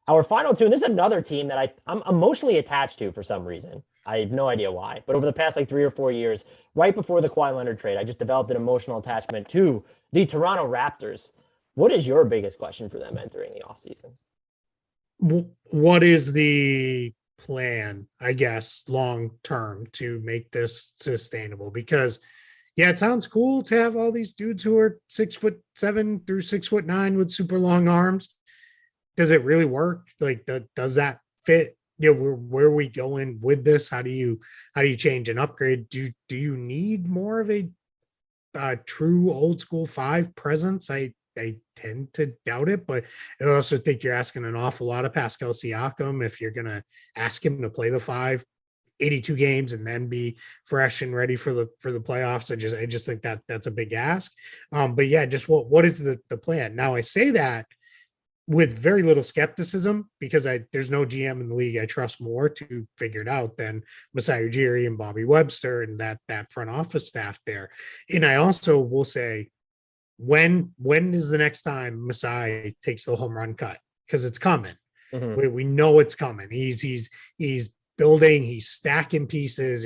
Our final two, and this is another team that I'm emotionally attached to for some reason. I have no idea why, but over the past like 3 or 4 years, right before the Kawhi Leonard trade, I just developed an emotional attachment to the Toronto Raptors. What is your biggest question for them entering the offseason? What is the plan, I guess, long term to make this sustainable? Because yeah, it sounds cool to have all these dudes who are 6'7" through 6'9" with super long arms. Does it really work? Like, does that fit? Where are we going with this? How do you change and upgrade? Do you need more of a true old school five presence? I tend to doubt it, but I also think you're asking an awful lot of Pascal Siakam if you're gonna ask him to play the five 82 games and then be fresh and ready for the playoffs. I just think that that's a big ask. But yeah, just what is the plan? Now I say that with very little skepticism because there's no GM in the league I trust more to figure it out than Masai Ujiri and Bobby Webster and that front office staff there. And I also will say, when is the next time Masai takes the home run cut? Because it's coming. Mm-hmm. We know it's coming. He's building, he's stacking pieces.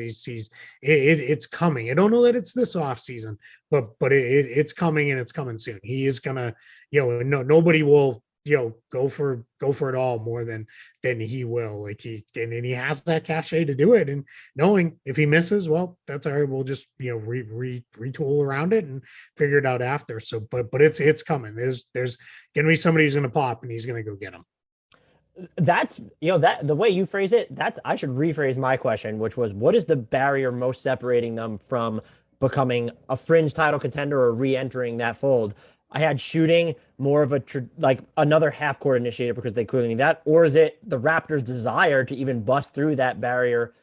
It's coming. I don't know that it's this off season, but it's coming and it's coming soon. He is gonna, nobody will go for it all more than he will. Like and he has that cachet to do it. And knowing if he misses, well, that's all right. We'll just retool around it and figure it out after. So, but it's coming. There's gonna be somebody who's gonna pop and he's gonna go get him. That's that the way you phrase it, that's I should rephrase my question, which was what is the barrier most separating them from becoming a fringe title contender or re-entering that fold? I had shooting more of a like another half court initiator because they clearly need that, or is it the Raptors' desire to even bust through that barrier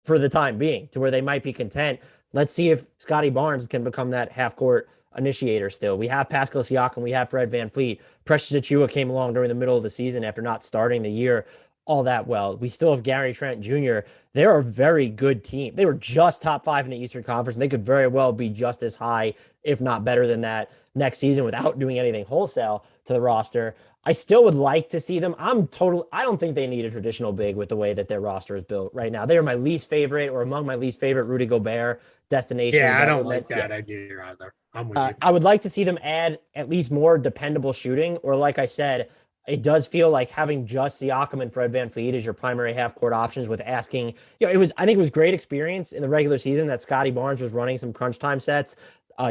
for the time being to where they might be content? Let's see if Scotty Barnes can become that half court initiator still. We have Pascal Siakam, we have Fred VanVleet. Precious Achiuwa came along during the middle of the season after not starting the year all that well. We still have Gary Trent Jr. They're a very good team. They were just top five in the Eastern Conference, and they could very well be just as high, if not better than that, next season without doing anything wholesale to the roster. I still would like to see them. I don't think they need a traditional big with the way that their roster is built right now. They are my least favorite or among my least favorite Rudy Gobert destinations. Yeah, I That don't would like let, yeah. that idea either. I'm with you. I would like to see them add at least more dependable shooting, or like I said, it does feel like having just Siakam and Fred VanVleet as your primary half court options with asking, I think it was great experience in the regular season that Scotty Barnes was running some crunch time sets.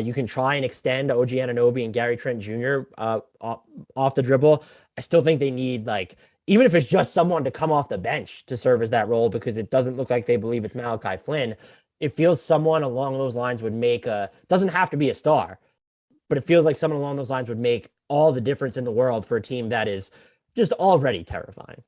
You can try and extend OG Anunoby and Gary Trent Jr. Off the dribble. I still think they need even if it's just someone to come off the bench to serve as that role because it doesn't look like they believe it's Malachi Flynn. It feels someone along those lines would doesn't have to be a star, but it feels like someone along those lines would make all the difference in the world for a team that is just already terrifying.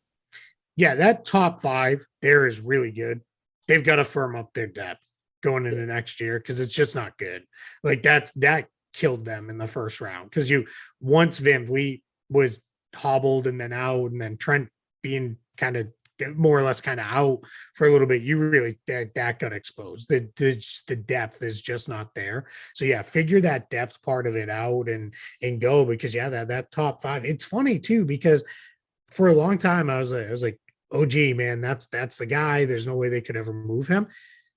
Yeah, that top five there is really good. They've got to firm up their depth going into next year because it's just not good. Like that killed them in the first round because once Van Vliet was hobbled and then out, and then Trent being kind of more or less kind of out for a little bit, you really that got exposed. The depth is just not there. So yeah, figure that depth part of it out and go because yeah, that top five. It's funny too because for a long time I was like, oh gee, man, that's the guy. There's no way they could ever move him.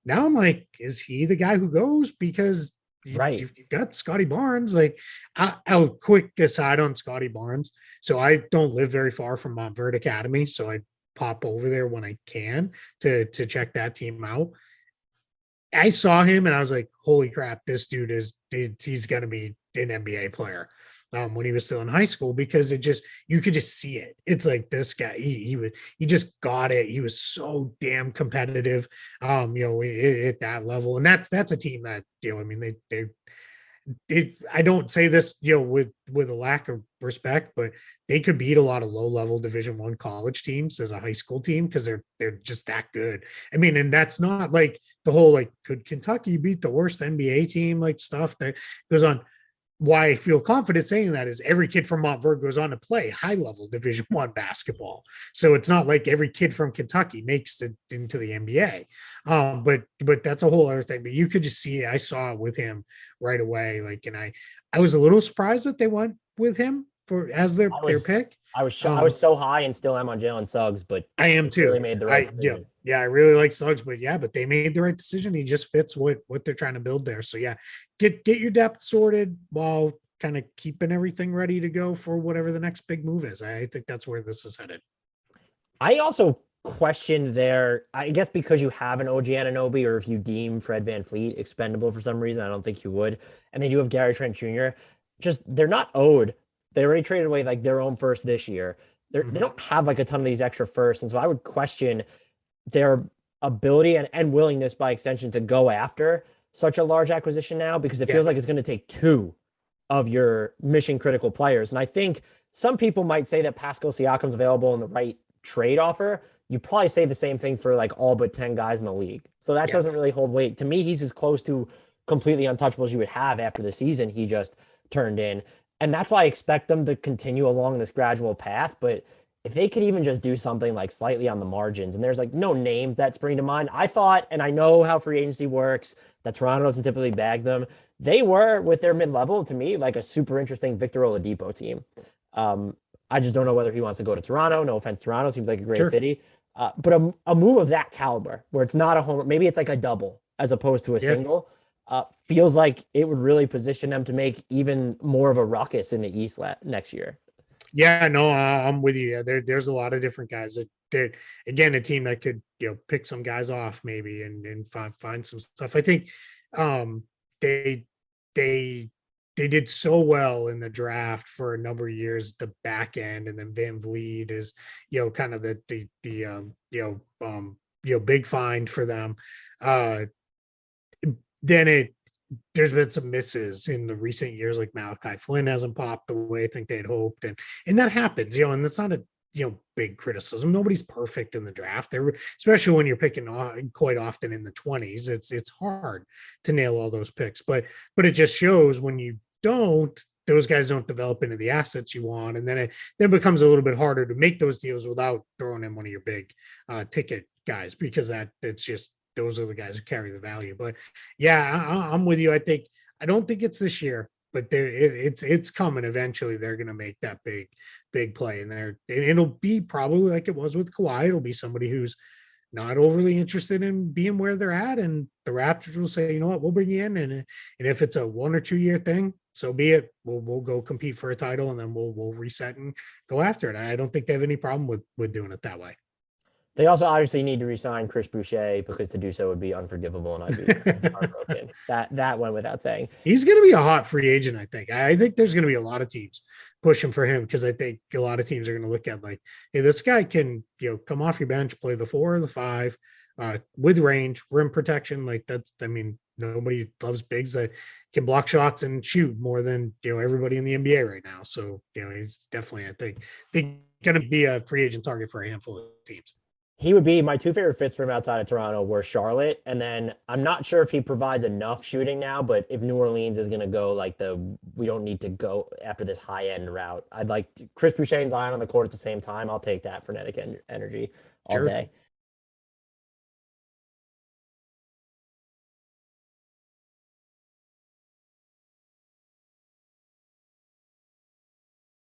Now I'm like, is he the guy who goes? Because Right. you've got Scotty Barnes. Like, I'll quick aside on Scotty Barnes. So I don't live very far from Montverde Academy, so I pop over there when I can to check that team out. I saw him and I was like, holy crap, this dude he's gonna be an NBA player. When he was still in high school, because you could just see it. It's like this guy, he just got it. He was so damn competitive, at that level. And that's a team that, I mean, I don't say this, with a lack of respect, but they could beat a lot of low level Division I college teams as a high school team because they're just that good. I mean, and that's not like the whole like could Kentucky beat the worst NBA team like stuff that goes on. Why I feel confident saying that is every kid from Montverde goes on to play high level Division I basketball. So it's not like every kid from Kentucky makes it into the NBA. But that's a whole other thing. But you could just see it. I saw it with him right away. Like, and I was a little surprised that they went with him for as their I was pick. I was so high and still am on Jalen Suggs, but I am they really too. made the right Yeah, decision. yeah, I really like Suggs, but yeah, but they made the right decision. He just fits what they're trying to build there. So yeah, get your depth sorted while kind of keeping everything ready to go for whatever the next big move is. I think that's where this is headed. I also questioned there, I guess because you have an OG Anunoby, or if you deem Fred VanVleet expendable for some reason, I don't think you would. And then you have Gary Trent Jr. Just they're not owed. They already traded away like their own first this year. They Mhm. don't have like a ton of these extra firsts. And so I would question their ability and willingness by extension to go after such a large acquisition now, because it Yeah, feels like it's going to take two of your mission critical players. And I think some people might say that Pascal Siakam's available in the right trade offer. You probably say the same thing for like all but 10 guys in the league. So that yeah, doesn't really hold weight. To me, he's as close to completely untouchable as you would have after the season he just turned in. And that's why I expect them to continue along this gradual path. But if they could even just do something like slightly on the margins, and there's like no names that spring to mind. I thought, and I know how free agency works, that Toronto doesn't typically bag them. They were with their mid-level to me like a super interesting Victor Oladipo team. Um, I just don't know whether he wants to go to Toronto. No offense, Toronto seems like a great sure. city, but a move of that caliber, where it's not a home, maybe it's like a double as opposed to a Yeah. single, feels like it would really position them to make even more of a ruckus in the East next year. Yeah, no, I'm with you. Yeah, there's a lot of different guys that again, a team that could, pick some guys off maybe and find some stuff. I think um they they they did so well in the draft for a number of years, the back end, and then Van Vliet is, kind of the big find for them. Uh then there's been some misses in the recent years, like Malachi Flynn hasn't popped the way I think they'd hoped, and that happens, and that's not a big criticism. Nobody's perfect in the draft. There, especially when you're picking quite often in the 20s. It's hard to nail all those picks, but it just shows when you don't. Those guys don't develop into the assets you want, and then it becomes a little bit harder to make those deals without throwing in one of your big ticket guys, because it's just those are the guys who carry the value. But yeah, I'm with you. I don't think it's this year, but it's coming eventually. They're going to make that big play, and it'll be probably like it was with Kawhi. It'll be somebody who's not overly interested in being where they're at, and the Raptors will say, you know what, we'll bring you in, and if it's a 1 or 2 year thing, so be it. We'll go compete for a title, and then we'll reset and go after it. I don't think they have any problem with doing it that way. They also obviously need to resign Chris Boucher, because to do so would be unforgivable, and I'd be heartbroken. That went without saying. He's going to be a hot free agent, I think. I think there's going to be a lot of teams pushing for him, because I think a lot of teams are going to look at like, hey, this guy can, come off your bench, play the 4 or the 5, with range, rim protection. Like that's, I mean, nobody loves bigs that can block shots and shoot more than everybody in the NBA right now. So he's definitely, I think going to be a free agent target for a handful of teams. He would be my two favorite fits from outside of Toronto were Charlotte, and then I'm not sure if he provides enough shooting now, but if New Orleans is going to go like we don't need to go after this high end route, I'd like Chris Boucher and Zion on the court at the same time. I'll take that frenetic energy all Sure. day.